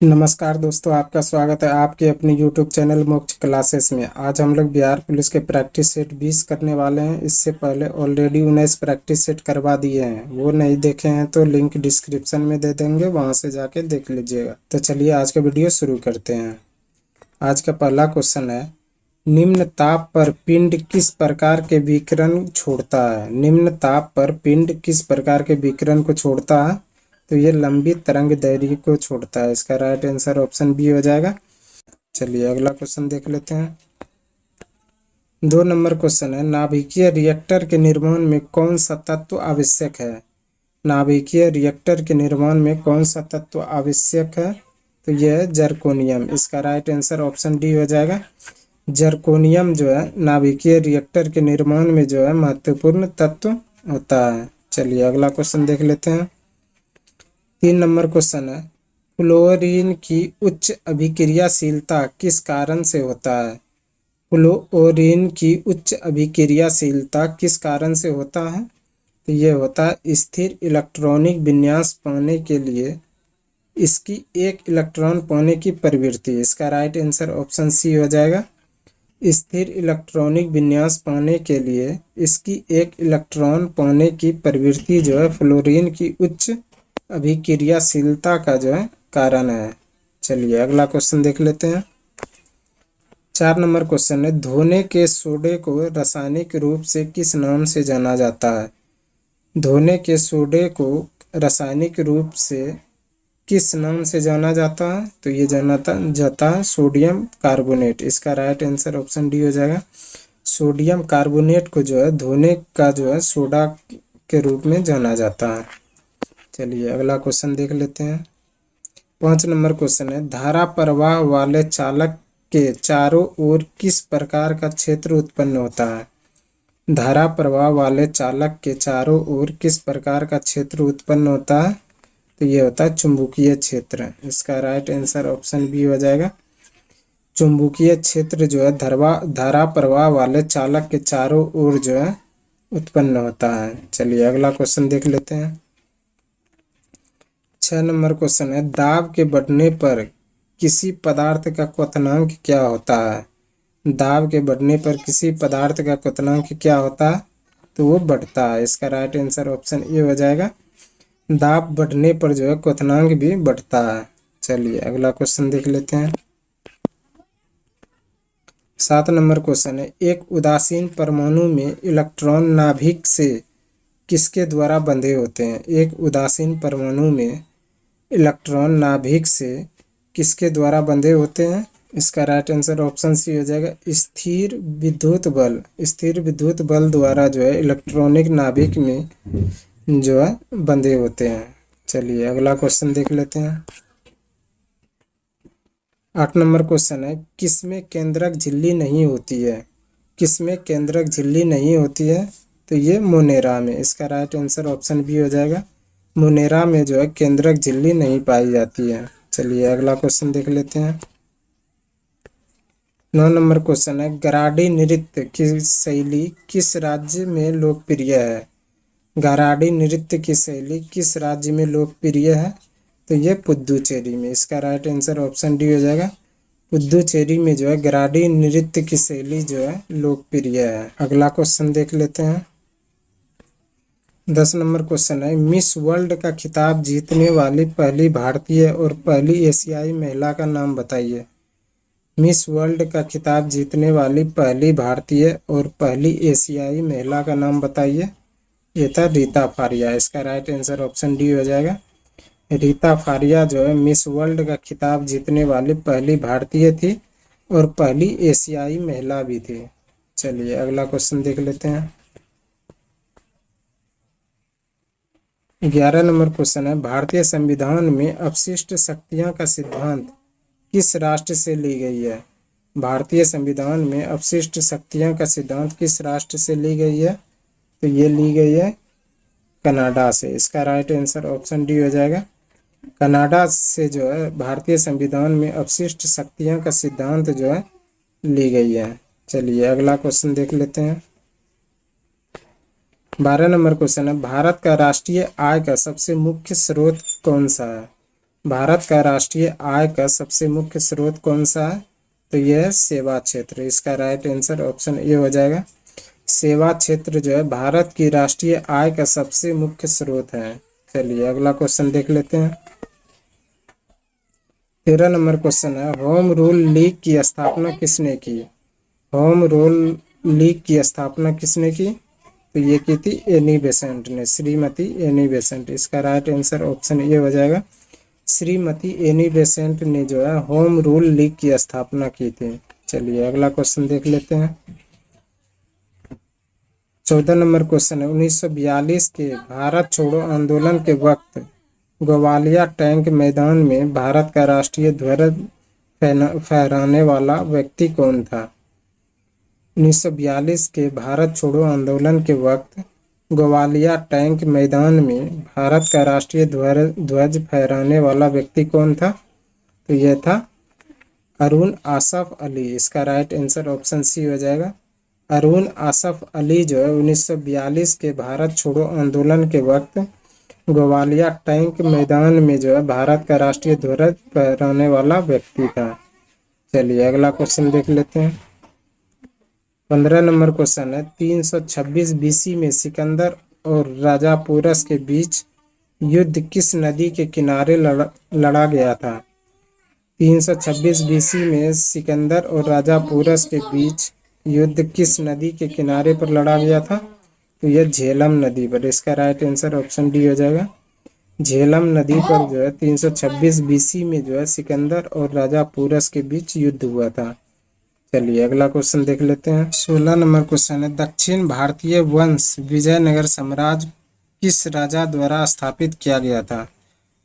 नमस्कार दोस्तों, आपका स्वागत है आपके अपने YouTube चैनल मोक्ष क्लासेस में। आज हम लोग बिहार पुलिस के प्रैक्टिस सेट 20 करने वाले हैं। इससे पहले ऑलरेडी 19 प्रैक्टिस सेट करवा दिए हैं। वो नहीं देखे हैं तो लिंक डिस्क्रिप्शन में दे देंगे, वहां से जाके देख लीजिएगा। तो चलिए आज का वीडियो शुरू करते हैं। आज का पहला क्वेश्चन है, निम्न ताप पर पिंड किस प्रकार के विकिरण छोड़ता है। निम्न ताप पर पिंड किस प्रकार के विकिरण को छोड़ता है? तो ये लंबी तरंग दैर्घ्य को छोड़ता है। इसका राइट आंसर ऑप्शन बी हो जाएगा। चलिए अगला क्वेश्चन देख लेते हैं। 2 नंबर क्वेश्चन है, नाभिकीय रिएक्टर के निर्माण में कौन सा तत्व आवश्यक है। नाभिकीय रिएक्टर के निर्माण में कौन सा तत्व आवश्यक है? तो यह है जर्कोनियम। इसका राइट आंसर ऑप्शन डी हो जाएगा। जर्कोनियम जो है नाभिकीय रिएक्टर के निर्माण में जो है महत्वपूर्ण तत्व होता है। चलिए अगला क्वेश्चन देख लेते हैं। 3 नंबर क्वेश्चन है, फ्लोरीन की उच्च अभिक्रियाशीलता किस कारण से होता है। फ्लोरीन की उच्च अभिक्रियाशीलता किस कारण से होता है? तो यह होता है स्थिर इलेक्ट्रॉनिक विन्यास पाने के लिए इसकी एक इलेक्ट्रॉन पाने की प्रवृत्ति। इसका राइट आंसर ऑप्शन सी हो जाएगा। स्थिर इलेक्ट्रॉनिक विन्यास पाने के लिए इसकी एक इलेक्ट्रॉन पाने की प्रवृत्ति जो है फ्लोरीन की उच्च अभिक्रियाशीलता का जो है कारण है। चलिए अगला क्वेश्चन देख लेते हैं। 4 नंबर क्वेश्चन है, धोने के सोडे को रासायनिक रूप से किस नाम से जाना जाता है। धोने के सोडे को रासायनिक रूप से किस नाम से जाना जाता है? तो ये जाना जाता है सोडियम कार्बोनेट। इसका राइट आंसर ऑप्शन डी हो जाएगा। सोडियम कार्बोनेट को जो है धोने का जो है सोडा के रूप में जाना जाता है। चलिए अगला क्वेश्चन देख लेते हैं। 5 नंबर क्वेश्चन है, धारा प्रवाह वाले चालक के चारों ओर किस प्रकार का क्षेत्र उत्पन्न होता है। धारा प्रवाह वाले चालक के चारों ओर किस प्रकार का क्षेत्र उत्पन्न होता है? तो ये होता है चुंबकीय क्षेत्र। इसका राइट आंसर ऑप्शन बी हो जाएगा। चुंबकीय क्षेत्र जो है धारा प्रवाह वाले चालक के चारों ओर जो है उत्पन्न होता है। चलिए अगला क्वेश्चन देख लेते हैं। 6 नंबर क्वेश्चन है, दाब के बढ़ने पर किसी पदार्थ का क्वथनांक क्या होता है। दाब के बढ़ने पर किसी पदार्थ का क्वथनांक क्या होता है? तो वो बढ़ता है। इसका राइट आंसर ऑप्शन ए हो जाएगा। दाब बढ़ने पर जो है क्वथनांक भी बढ़ता है। चलिए अगला क्वेश्चन देख लेते हैं। 7 नंबर क्वेश्चन है, एक उदासीन परमाणु में इलेक्ट्रॉन नाभिक से किसके द्वारा बंधे होते हैं। एक उदासीन परमाणु में इलेक्ट्रॉन नाभिक से किसके द्वारा बंधे होते हैं? इसका राइट आंसर ऑप्शन सी हो जाएगा। स्थिर विद्युत बल। स्थिर विद्युत बल द्वारा जो है इलेक्ट्रॉनिक नाभिक में जो है बंधे होते हैं। चलिए अगला क्वेश्चन देख लेते हैं। 8 नंबर क्वेश्चन है, किसमें केंद्रक झिल्ली नहीं होती है। किसमें केंद्रक झिल्ली नहीं होती है? तो ये मोनेरा में। इसका राइट आंसर ऑप्शन बी हो जाएगा। मोनेरा में जो है केंद्रक झिल्ली नहीं पाई जाती है। चलिए अगला क्वेश्चन देख लेते हैं। 9 नंबर क्वेश्चन है, गराडी नृत्य की शैली किस राज्य में लोकप्रिय है। गराडी नृत्य की शैली किस राज्य में लोकप्रिय है? तो ये पुद्दुचेरी में। इसका राइट आंसर ऑप्शन डी हो जाएगा। पुद्दुचेरी में जो है गराडी नृत्य की शैली जो है लोकप्रिय है। अगला क्वेश्चन देख लेते हैं। 10 नंबर क्वेश्चन है, मिस वर्ल्ड का खिताब जीतने वाली पहली भारतीय और पहली एशियाई महिला का नाम बताइए। मिस वर्ल्ड का खिताब जीतने वाली पहली भारतीय और पहली एशियाई महिला का नाम बताइए। ये था रीता फारिया। इसका राइट आंसर ऑप्शन डी हो जाएगा। रीता फारिया जो है मिस वर्ल्ड का खिताब जीतने वाली पहली भारतीय थी और पहली एशियाई महिला भी थी। चलिए अगला क्वेश्चन देख लेते हैं। 11 नंबर क्वेश्चन है, भारतीय संविधान में अपशिष्ट शक्तियां का सिद्धांत किस राष्ट्र से ली गई है। भारतीय संविधान में अपशिष्ट शक्तियां का सिद्धांत किस राष्ट्र से ली गई है? तो ये ली गई है कनाडा से। इसका राइट आंसर ऑप्शन डी हो जाएगा। कनाडा से जो है भारतीय संविधान में अपशिष्ट शक्तियां का सिद्धांत जो है ली गई है। चलिए अगला क्वेश्चन देख लेते हैं। 12 नंबर क्वेश्चन है, भारत का राष्ट्रीय आय का सबसे मुख्य स्रोत कौन सा है। भारत का राष्ट्रीय आय का सबसे मुख्य स्रोत कौन सा है? तो यह है सेवा क्षेत्र। इसका राइट आंसर ऑप्शन ए हो जाएगा। सेवा क्षेत्र जो है भारत की राष्ट्रीय आय का सबसे मुख्य स्रोत है। चलिए अगला क्वेश्चन देख लेते हैं। 13 नंबर क्वेश्चन है, होम रूल लीग की स्थापना किसने की? होम रूल लीग की स्थापना किसने की? तो ये की थी एनी बेसेंट ने, श्रीमती एनी बेसेंट। इसका राइट आंसर ऑप्शन ए हो जाएगा। श्रीमती एनी बेसेंट ने जो है होम रूल लीग की स्थापना की थी। चलिए अगला क्वेश्चन देख लेते हैं। 14 नंबर क्वेश्चन है, 1942 के भारत छोड़ो आंदोलन के वक्त ग्वालियर टैंक मैदान में भारत का राष्ट्रीय ध्वज फहराने वाला व्यक्ति कौन था? 1942 के भारत छोड़ो आंदोलन के वक्त ग्वालियर टैंक मैदान में भारत का राष्ट्रीय ध्वज फहराने वाला व्यक्ति कौन था? तो यह था अरुण आसफ अली। इसका राइट आंसर ऑप्शन सी हो जाएगा। अरुण आसफ अली जो है 1942 के भारत छोड़ो आंदोलन के वक्त ग्वालियर टैंक मैदान में जो है भारत का राष्ट्रीय ध्वज फहराने वाला व्यक्ति था। चलिए अगला क्वेश्चन देख लेते हैं। 15 नंबर क्वेश्चन है, 326 बीसी में सिकंदर और राजा पोरस के बीच युद्ध किस नदी के किनारे लड़ा गया था? 326 बीसी में सिकंदर और राजा पोरस के बीच युद्ध किस नदी के किनारे पर लड़ा गया था? तो यह झेलम नदी पर। इसका राइट आंसर ऑप्शन डी हो जाएगा। झेलम नदी पर जो है 326 बीसी में जो है सिकंदर और राजा पोरस के बीच युद्ध हुआ था। चलिए अगला क्वेश्चन देख लेते हैं। 16 नंबर क्वेश्चन है, दक्षिण भारतीय वंश विजयनगर साम्राज्य किस राजा द्वारा स्थापित किया गया था?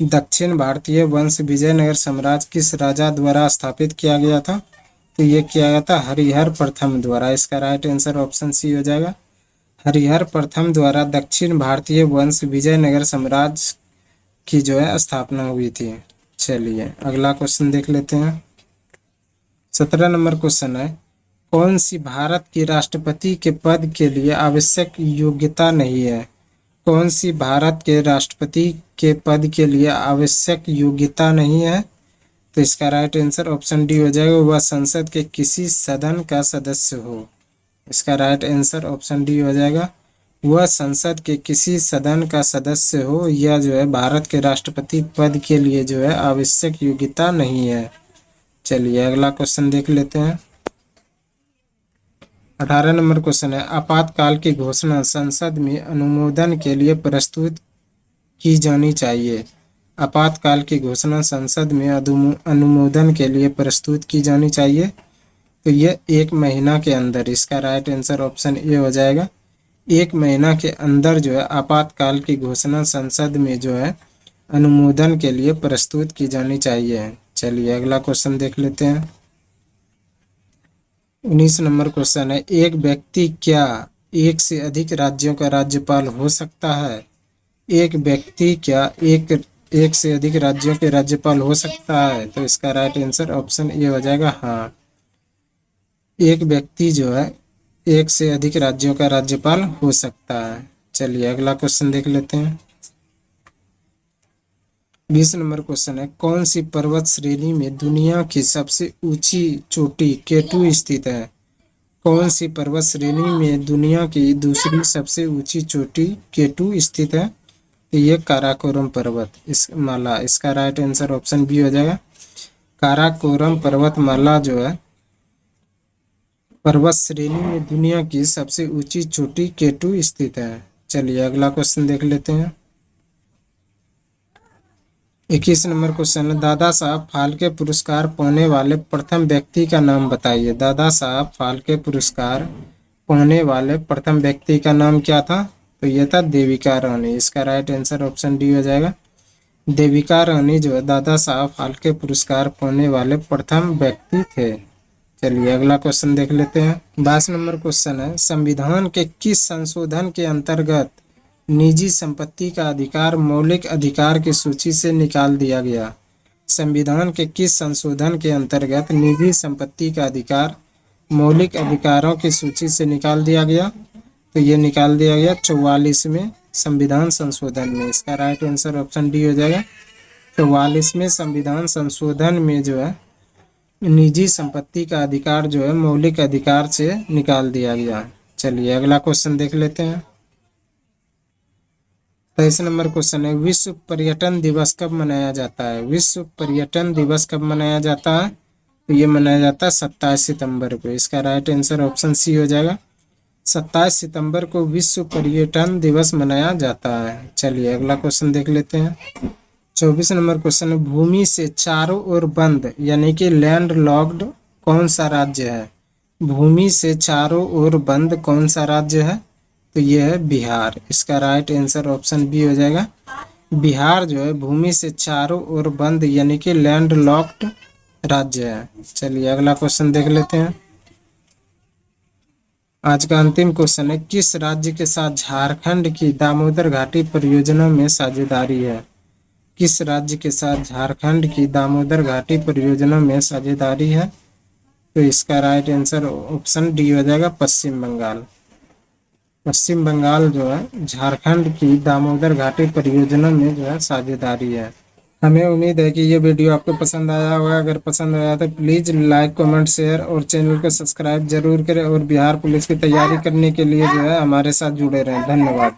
दक्षिण भारतीय वंश विजयनगर साम्राज्य किस राजा द्वारा स्थापित किया गया था? तो ये किया गया था हरिहर प्रथम द्वारा। इसका राइट आंसर ऑप्शन सी हो जाएगा। हरिहर प्रथम द्वारा दक्षिण भारतीय वंश विजयनगर साम्राज्य की जो है स्थापना हुई थी। चलिए अगला क्वेश्चन देख लेते हैं। 17 नंबर क्वेश्चन है, कौन सी भारत की राष्ट्रपति के पद के लिए आवश्यक योग्यता नहीं है? कौन सी भारत के राष्ट्रपति के पद के लिए आवश्यक योग्यता नहीं है? तो इसका राइट आंसर ऑप्शन डी हो जाएगा, वह संसद के किसी सदन का सदस्य हो। इसका राइट आंसर ऑप्शन डी हो जाएगा, वह संसद के किसी सदन का सदस्य हो। यह जो है भारत के राष्ट्रपति पद के लिए जो है आवश्यक योग्यता नहीं है। चलिए अगला क्वेश्चन देख लेते हैं। 18 नंबर क्वेश्चन है, आपातकाल की घोषणा संसद में अनुमोदन के लिए प्रस्तुत की जानी चाहिए। आपातकाल की घोषणा संसद में अनुमोदन के लिए प्रस्तुत की जानी चाहिए। तो यह 1 महीना के अंदर। इसका राइट आंसर ऑप्शन ए हो जाएगा। 1 महीना के अंदर जो है आपातकाल की घोषणा संसद में जो है अनुमोदन के लिए प्रस्तुत की जानी चाहिए। चलिए अगला क्वेश्चन देख लेते हैं। 19 नंबर क्वेश्चन है, एक व्यक्ति क्या एक से अधिक राज्यों का राज्यपाल हो सकता है? एक व्यक्ति क्या एक से अधिक राज्यों के राज्यपाल हो सकता है? तो इसका राइट आंसर ऑप्शन ए हो जाएगा, हाँ। एक व्यक्ति जो है एक से अधिक राज्यों का राज्यपाल हो सकता है। चलिए अगला क्वेश्चन देख लेते हैं। 20 नंबर क्वेश्चन है, कौन सी पर्वत श्रेणी में दुनिया की सबसे ऊंची चोटी केटू स्थित है? कौन सी पर्वत श्रेणी में दुनिया की दूसरी सबसे ऊंची चोटी केटू स्थित है? तो ये काराकोरम पर्वत माला। इसका राइट आंसर ऑप्शन बी हो जाएगा। काराकोरम पर्वतमाला जो है पर्वत श्रेणी में दुनिया की सबसे ऊंची चोटी केटू स्थित है। चलिए अगला क्वेश्चन देख लेते हैं। 21 नंबर क्वेश्चन है, दादा साहब फाल्के पुरस्कार पाने वाले प्रथम व्यक्ति का नाम बताइए। दादा साहब फाल्के पुरस्कार पाने वाले प्रथम व्यक्ति का नाम क्या था? तो यह था देविका रानी। इसका राइट आंसर ऑप्शन डी हो जाएगा। देविका रानी जो है दादा साहब फाल्के पुरस्कार पाने वाले प्रथम व्यक्ति थे। चलिए अगला क्वेश्चन देख लेते हैं। 22 नंबर क्वेश्चन है, संविधान के किस संशोधन के अंतर्गत निजी संपत्ति का अधिकार मौलिक अधिकार की सूची से निकाल दिया गया? संविधान के किस संशोधन के अंतर्गत निजी संपत्ति का अधिकार मौलिक अधिकारों की सूची से निकाल दिया गया? तो ये निकाल दिया गया 44वें संविधान संशोधन में। इसका राइट आंसर ऑप्शन डी हो जाएगा। तो 42वें संविधान संशोधन में जो है निजी संपत्ति का अधिकार जो है मौलिक अधिकार से निकाल दिया गया। चलिए अगला क्वेश्चन देख लेते हैं। 23 नंबर क्वेश्चन है, विश्व पर्यटन दिवस कब मनाया जाता है? विश्व पर्यटन दिवस कब मनाया जाता है? तो ये मनाया जाता है 27 सितंबर को। इसका राइट आंसर ऑप्शन सी हो जाएगा। 27 सितंबर को विश्व पर्यटन दिवस मनाया जाता है। चलिए अगला क्वेश्चन देख लेते हैं। 24 नंबर क्वेश्चन है, भूमि से चारों ओर बंद यानी कि लैंड लॉक्ड कौन सा राज्य है? भूमि से चारों ओर बंद कौन सा राज्य है? तो यह है बिहार। इसका राइट आंसर ऑप्शन बी हो जाएगा। बिहार जो है भूमि से चारों ओर बंद यानी कि लैंड लॉक्ड राज्य है। चलिए अगला क्वेश्चन देख लेते हैं। आज का अंतिम क्वेश्चन है, किस राज्य के साथ झारखंड की दामोदर घाटी परियोजना में साझेदारी है? किस राज्य के साथ झारखंड की दामोदर घाटी परियोजना में साझेदारी है? तो इसका राइट आंसर ऑप्शन डी हो जाएगा, पश्चिम बंगाल। पश्चिम बंगाल जो है झारखंड की दामोदर घाटी परियोजना में जो है साझेदारी है। हमें उम्मीद है कि ये वीडियो आपको पसंद आया होगा। अगर पसंद आया तो प्लीज़ लाइक, कमेंट, शेयर और चैनल को सब्सक्राइब जरूर करें और बिहार पुलिस की तैयारी करने के लिए जो है हमारे साथ जुड़े रहें। धन्यवाद।